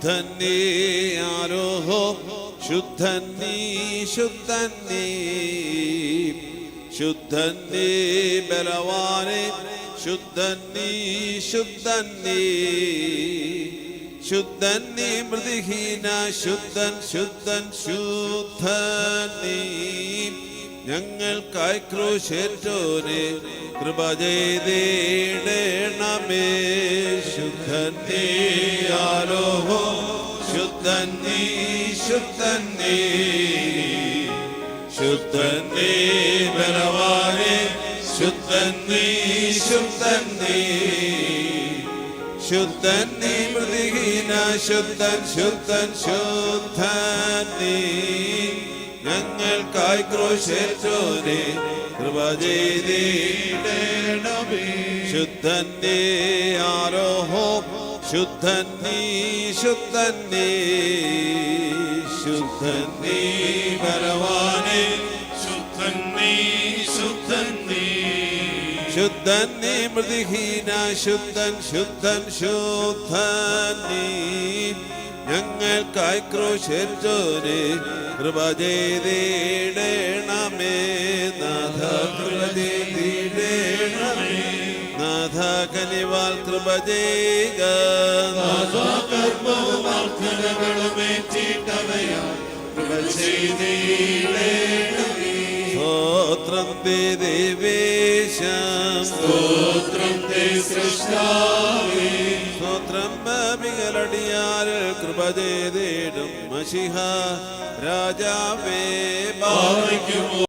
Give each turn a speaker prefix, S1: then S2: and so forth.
S1: ശുദ്ധൻ നീ ആരോഹോ ശുദ്ധൻ നീ ശുദ്ധൻ നീ ശുദ്ധൻ നീ ബലവാനെ ശുദ്ധൻ നീ ശുദ്ധൻ നീ ശുദ്ധൻ നീ മൃതിഹീന ശുദ്ധൻ ശുദ്ധൻ ശുദ്ധൻ നീ ഞങ്ങൾക്കായി ക്രൂശേറ്റോനെ കൃപ ചെയ്തിടണമേ ശുദ്ധൻ നീ ആരോഹോ ശുദ്ധൻ നീ ശുദ്ധൻ നീ ശുദ്ധൻ നീ ബലവാനെ ശുദ്ധൻ നീ ശുദ്ധൻ നീ ശുദ്ധൻ നീ മൃതിഹീന ശുദ്ധൻ ശുദ്ധൻ ശുദ്ധൻ നീ ഞങ്ങൾക്കായി ക്രൂശേറ്റോനെ കൃപ ചെയ്തിടണമേ ശുദ്ധൻ നീ ആരോഹോ ശുദ്ധൻ നീ ശുദ്ധൻ നീ ശുദ്ധൻ നീ ബലവാനെ
S2: ശുദ്ധൻ നീ ശുദ്ധൻ നീ
S1: ശുദ്ധൻ നീ മൃതിഹീന ശുദ്ധൻ ശുദ്ധൻ ശുദ്ധൻ നീ ഞങ്ങൾക്കായി ക്രൂശേറ്റോനെ കൃപ ചെയ്തിടണമേ നാഥ കൃപ ചെയ്തിടണമേ നാഥ കനിവാൽ കൃപ ചെയ്യുക
S2: കർമ്മവും പ്രാർത്ഥനകളുമേറ്റിട്ടവയാൽ കൃപ ചെയ്തിടണമേ
S1: സ്തോത്രം തേ ദേവേശം
S2: സ്തോത്രം തേ സൃഷ്ടാവേ
S1: സ്തോത്രം ബബികളടിയാൽ കൃപ ചെയ്തിടും മശിഹ രാജാവേ
S2: ഭാവിക്കുമോ